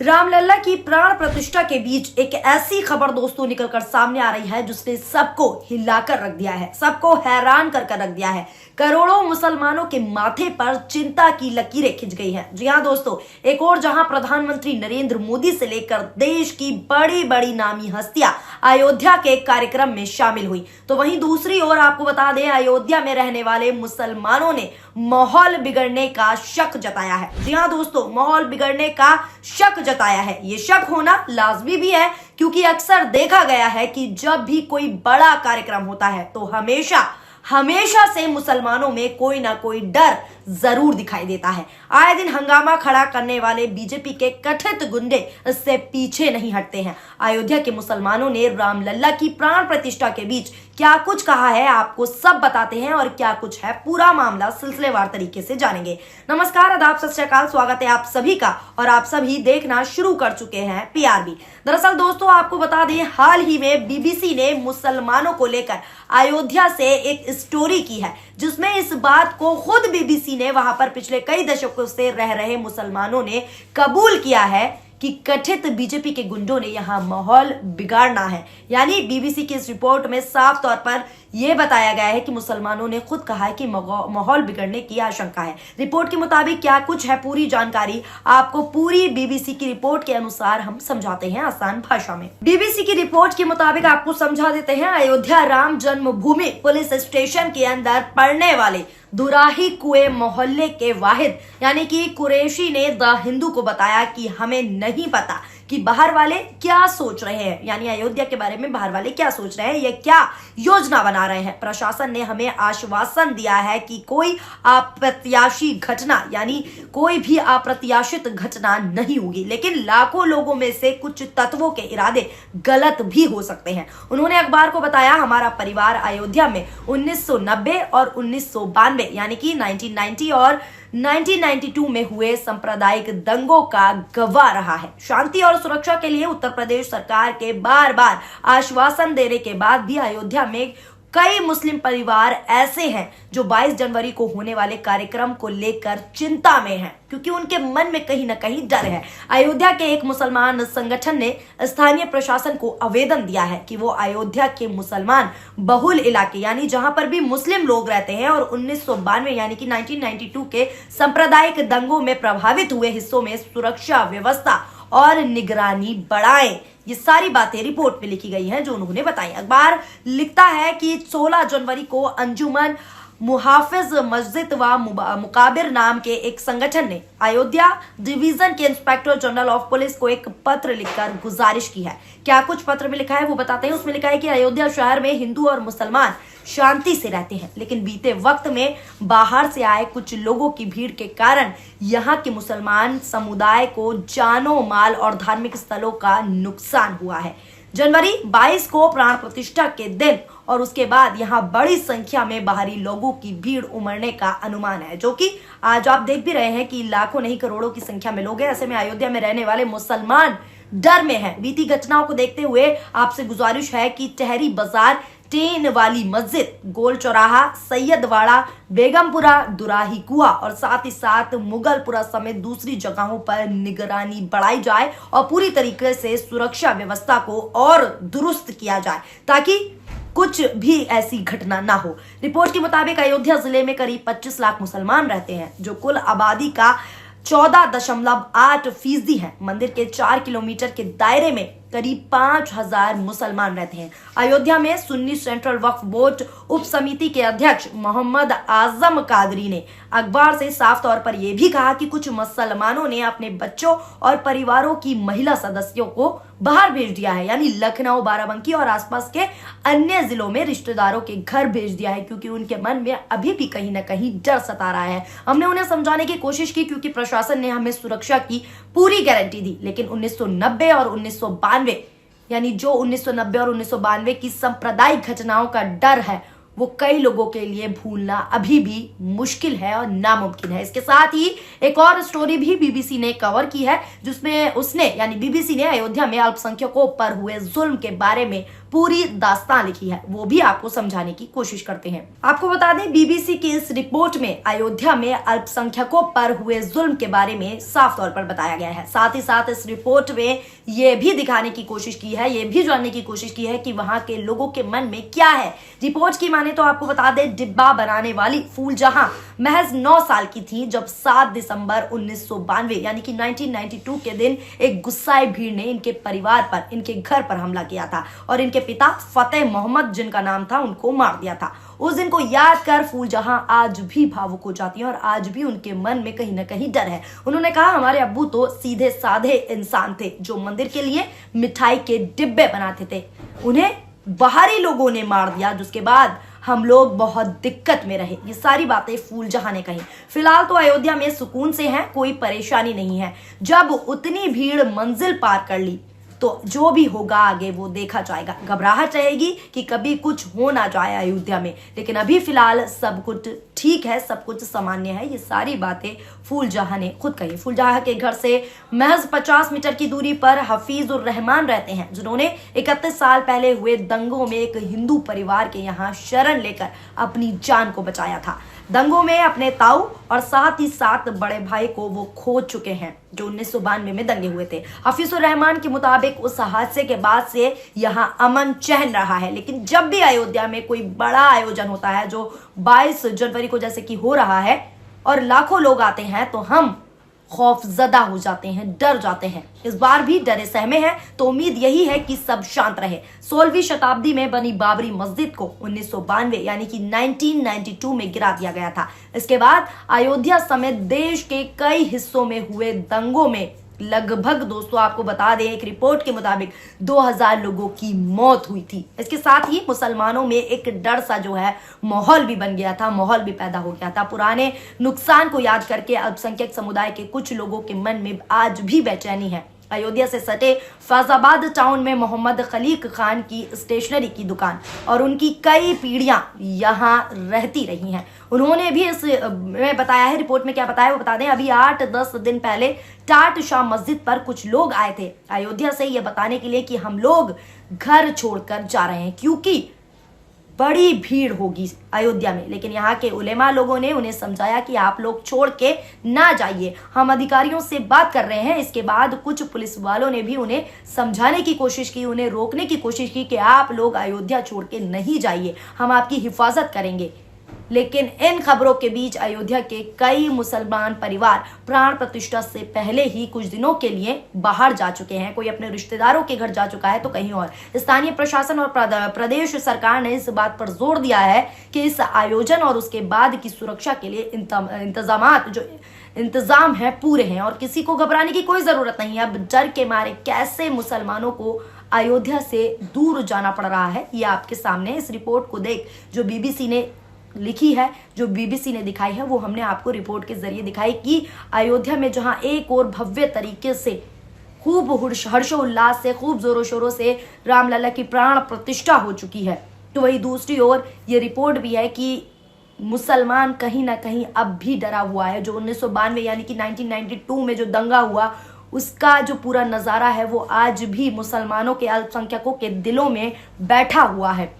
रामलला की प्राण प्रतिष्ठा के बीच एक ऐसी खबर दोस्तों निकलकर सामने आ रही है जिसने सबको हिलाकर रख दिया है, सबको हैरान कर रख दिया है। करोड़ों मुसलमानों के माथे पर चिंता की लकीरें खिंच गई हैं। जी हां दोस्तों, एक और जहां प्रधानमंत्री नरेंद्र मोदी से लेकर देश की बड़ी बड़ी नामी हस्तियां अयोध्या के एक कार्यक्रम में शामिल हुई, तो वहीं दूसरी ओर आपको बता दें, अयोध्या में रहने वाले मुसलमानों ने माहौल बिगड़ने का शक जताया है। जी हां दोस्तों, माहौल बिगड़ने का शक जताया है। ये शक होना लाजमी भी है, क्योंकि अक्सर देखा गया है कि जब भी कोई बड़ा कार्यक्रम होता है तो हमेशा से मुसलमानों में कोई ना कोई डर जरूर दिखाई देता है। आए दिन हंगामा खड़ा करने वाले बीजेपी के कथित गुंडे इससे पीछे नहीं हटते हैं। अयोध्या के मुसलमानों ने रामलला की प्राण प्रतिष्ठा के बीच क्या कुछ कहा है, आपको सब बताते हैं और क्या कुछ है पूरा मामला सिलसिलेवार तरीके से जानेंगे। नमस्कार, आदाब, सत श्री अकाल, स्वागत है आप सभी का और आप सभी देखना शुरू कर चुके हैं पीआरबी। दरअसल दोस्तों आपको बता दें, हाल ही में बीबीसी ने मुसलमानों को लेकर अयोध्या से एक स्टोरी की है, जिसमें इस बात को खुद बीबीसी ने वहां पर पिछले कई दशकों से रह रहे मुसलमानों ने कबूल किया है कि कथित बीजेपी के गुंडों ने यहां माहौल बिगाड़ना है। यानी बीबीसी की इस रिपोर्ट में साफ तौर पर यह बताया गया है कि मुसलमानों ने खुद कहा है कि माहौल बिगड़ने की आशंका है। रिपोर्ट के मुताबिक क्या कुछ है पूरी जानकारी आपको पूरी बीबीसी की रिपोर्ट के अनुसार हम समझाते हैं आसान भाषा में। बीबीसी की रिपोर्ट के मुताबिक आपको समझा देते हैं, अयोध्या राम जन्मभूमि पुलिस स्टेशन के अंदर पड़ने वाले दुराही कुएं मोहल्ले के वाहिद यानी कि कुरैशी ने द हिंदू को बताया कि हमें नहीं पता कि बाहर वाले क्या सोच रहे हैं, यानी अयोध्या के बारे में बाहर वाले क्या सोच रहे हैं, ये क्या योजना बना रहे हैं। प्रशासन ने हमें आश्वासन दिया है कि कोई अप्रत्याशी घटना यानी कोई भी अप्रत्याशित घटना नहीं होगी, लेकिन लाखों लोगों में से कुछ तत्वों के इरादे गलत भी हो सकते हैं। उन्होंने अखबार को बताया, हमारा परिवार अयोध्या में 1990 और 1992 यानी कि 1990 और 1992 में हुए सांप्रदायिक दंगों का गवाह रहा है। शांति और सुरक्षा के लिए उत्तर प्रदेश सरकार के बार बार आश्वासन देने के बाद भी अयोध्या में कई मुस्लिम परिवार ऐसे हैं जो 22 जनवरी को होने वाले कार्यक्रम को लेकर चिंता में हैं, क्योंकि उनके मन में कहीं ना कहीं डर है। अयोध्या के एक मुसलमान संगठन ने स्थानीय प्रशासन को आवेदन दिया है कि वो अयोध्या के मुसलमान बहुल इलाके यानी जहां पर भी मुस्लिम लोग रहते हैं और 1992 यानी कि 1992 के सांप्रदायिक दंगों में प्रभावित हुए हिस्सों में सुरक्षा व्यवस्था और निगरानी बढ़ाएं। ये सारी बातें रिपोर्ट में लिखी गई हैं जो उन्होंने बताई। अखबार लिखता है कि 16 जनवरी को अंजुमन मुहाफिज मस्जिद व मुकाबिर नाम के एक संगठन ने अयोध्या डिवीजन के इंस्पेक्टर जनरल ऑफ पुलिस को एक पत्र लिखकर गुजारिश की है। क्या कुछ पत्र में लिखा है वो बताते हैं। उसमें लिखा है कि अयोध्या शहर में हिंदू और मुसलमान शांति से रहते हैं, लेकिन बीते वक्त में बाहर से आए कुछ लोगों की भीड़ के कारण यहाँ के मुसलमान समुदाय को जानो माल और धार्मिक स्थलों का नुकसान हुआ है। जनवरी 22 को प्राण प्रतिष्ठा के दिन और उसके बाद यहाँ बड़ी संख्या में बाहरी लोगों की भीड़ उमड़ने का अनुमान है, जो कि आज आप देख भी रहे हैं कि लाखों नहीं करोड़ों की संख्या में लोग हैं। ऐसे में अयोध्या में रहने वाले मुसलमान डर में हैं। बीती घटनाओं को देखते हुए आपसे गुजारिश है कि टहरी बाजार, टेन वाली मस्जिद, गोल चौराहा, सैयदवाड़ा, बेगमपुरा, दुराही कुआ और साथ ही साथ मुगलपुरा समेत दूसरी जगहों पर निगरानी बढ़ाई जाए और पूरी तरीके से सुरक्षा व्यवस्था को और दुरुस्त किया जाए ताकि कुछ भी ऐसी घटना ना हो। रिपोर्ट के मुताबिक अयोध्या जिले में करीब 25 लाख मुसलमान रहते हैं, जो कुल आबादी का 14.8% है। मंदिर के 4 किलोमीटर के दायरे में करीब 5000 मुसलमान रहते हैं। अयोध्या में सुन्नी सेंट्रल वक्फ बोर्ड उप समिति के अध्यक्ष मोहम्मद आजम कादरी ने अखबार से साफ तौर पर यह भी कहा कि कुछ मुसलमानों ने अपने बच्चों और परिवारों की महिला सदस्यों को बाहर भेज दिया है, यानी लखनऊ, बाराबंकी और आसपास के अन्य जिलों में रिश्तेदारों के घर भेज दिया है, क्योंकि उनके मन में अभी भी कहीं ना कहीं डर सता रहा है। हमने उन्हें समझाने की कोशिश की, क्योंकि प्रशासन ने हमें सुरक्षा की पूरी गारंटी दी, लेकिन 1990 और 1992 यानी जो 1990 और 1992 की सांप्रदायिक घटनाओं का डर है वो कई लोगों के लिए भूलना अभी भी मुश्किल है और नामुमकिन है। इसके साथ ही एक और स्टोरी भी बीबीसी ने कवर की है, जिसमें उसने यानी बीबीसी ने अयोध्या में अल्पसंख्यकों पर हुए जुल्म के बारे में पूरी दास्तान लिखी है, वो भी आपको समझाने की कोशिश करते हैं। आपको बता दें, बीबीसी की इस रिपोर्ट में अयोध्या में अल्पसंख्यकों पर हुए जुल्म के बारे में साफ तौर पर बताया गया है। साथ ही साथ इस रिपोर्ट में ये भी दिखाने की कोशिश की है, ये भी जानने की कोशिश की है कि वहां के लोगों के मन में क्या है। रिपोर्ट की माने तो आपको बता दें, डिब्बा बनाने वाली फूलजहां महज 9 साल की थी जब 7 दिसंबर 1992 यानी कि 1992 के दिन एक गुस्साए भीड़ ने इनके परिवार पर, इनके घर पर हमला किया था और इनके पिता फतेह मोहम्मद, जिनका नाम था, उनको मार दिया था। उस दिन को याद कर फूलजहां आज भी भावुक हो जाती हैं और आज भी उनके मन में कहीं ना कहीं डर है। उन्होंने कहा, हमारे अब्बू तो सीधे साधे इंसान थे जो मंदिर के लिए मिठाई के डिब्बे बनाते थे, उन्हें बाहरी लोगों ने मार दिया, जिसके बाद हम लोग बहुत दिक्कत में रहे। ये सारी बातें फूलजहां ने कही। फिलहाल तो अयोध्या में सुकून से हैं, कोई परेशानी नहीं है। जब उतनी भीड़ मंजिल पार कर ली तो जो भी होगा आगे वो देखा जाएगा। घबराहट रहेगी कि कभी कुछ हो ना जाए अयोध्या में, लेकिन अभी फिलहाल सब कुछ ठीक है, सब कुछ सामान्य है। ये सारी बातें फूलजहां ने खुद कही। फूलजहां के घर से महज 50 मीटर की दूरी पर हफीजुर रहमान रहते हैं, जिन्होंने 31 साल पहले हुए दंगों में एक हिंदू परिवार के यहाँ शरण लेकर अपनी जान को बचाया था। दंगों में अपने ताऊ और साथ ही साथ बड़े भाई को वो खो चुके हैं, जो 1992 में दंगे हुए थे। हफीजुर रहमान के मुताबिक उस हादसे के बाद से यहाँ अमन चैन रहा है, लेकिन जब भी अयोध्या में कोई बड़ा आयोजन होता है, जो 22 जनवरी को जैसे कि हो रहा है, और लाखों लोग आते हैं, तो हम खौफजदा हो जाते हैं, डर जाते हैं। इस बार भी डरे सहमे हैं, तो उम्मीद यही है कि सब शांत रहे। 16वीं शताब्दी में बनी बाबरी मस्जिद को 1992 यानी कि 1992 में गिरा दिया गया था। इसके बाद अयोध्या समेत देश के कई हिस्सों में हुए दंगों में लगभग, दोस्तों आपको बता दें, एक रिपोर्ट के मुताबिक 2000 लोगों की मौत हुई थी। इसके साथ ही मुसलमानों में एक डर सा जो है माहौल भी बन गया था, माहौल भी पैदा हो गया था। पुराने नुकसान को याद करके अल्पसंख्यक समुदाय के कुछ लोगों के मन में आज भी बेचैनी है। अयोध्या से सटे फैजाबाद टाउन में मोहम्मद खलीक खान की स्टेशनरी की दुकान और उनकी कई पीढ़ियां यहां रहती रही हैं। उन्होंने भी इस में बताया है, रिपोर्ट में क्या बताया वो बता दें। अभी 8-10 दिन पहले टाट शाह मस्जिद पर कुछ लोग आए थे अयोध्या से, ये बताने के लिए कि हम लोग घर छोड़कर जा रहे हैं क्योंकि बड़ी भीड़ होगी अयोध्या में। लेकिन यहाँ के उलेमा लोगों ने उन्हें समझाया कि आप लोग छोड़ के ना जाइए, हम अधिकारियों से बात कर रहे हैं। इसके बाद कुछ पुलिस वालों ने भी उन्हें समझाने की कोशिश की, उन्हें रोकने की कोशिश की कि आप लोग अयोध्या छोड़ के नहीं जाइए, हम आपकी हिफाजत करेंगे। लेकिन इन खबरों के बीच अयोध्या के कई मुसलमान परिवार प्राण प्रतिष्ठा से पहले ही कुछ दिनों के लिए बाहर जा चुके हैं। कोई अपने रिश्तेदारों के घर जा चुका है तो कहीं और। स्थानीय प्रशासन और प्रदेश सरकार ने इस बात पर जोर दिया है कि इस आयोजन और उसके बाद की सुरक्षा के लिए इंतजाम है पूरे हैं और किसी को घबराने की कोई जरूरत नहीं है। अब डर के मारे कैसे मुसलमानों को अयोध्या से दूर जाना पड़ रहा है, ये आपके सामने इस रिपोर्ट को देख जो बीबीसी ने लिखी है, जो बीबीसी ने दिखाई है, वो हमने आपको रिपोर्ट के जरिए दिखाई कि अयोध्या में जहां एक और भव्य तरीके से खूब हर्षोल्लास से, खूब जोरों शोरों से रामलला की प्राण प्रतिष्ठा हो चुकी है, तो वही दूसरी ओर ये रिपोर्ट भी है कि मुसलमान कहीं ना कहीं अब भी डरा हुआ है। जो 1992 यानी कि 1992 में जो दंगा हुआ, उसका जो पूरा नज़ारा है वो आज भी मुसलमानों के, अल्पसंख्यकों के दिलों में बैठा हुआ है।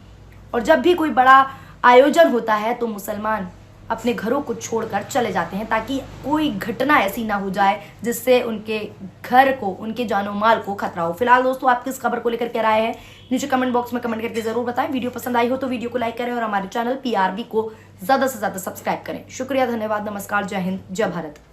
और जब भी कोई बड़ा आयोजन होता है तो मुसलमान अपने घरों को छोड़कर चले जाते हैं ताकि कोई घटना ऐसी ना हो जाए जिससे उनके घर को, उनके जानो माल को खतरा हो। फिलहाल दोस्तों, आप किस खबर को लेकर के आए हैं नीचे कमेंट बॉक्स में कमेंट करके जरूर बताएं। वीडियो पसंद आई हो तो वीडियो को लाइक करें और हमारे चैनल PRB को ज्यादा से ज्यादा सब्सक्राइब करें। शुक्रिया, धन्यवाद, नमस्कार, जय हिंद, जय भारत।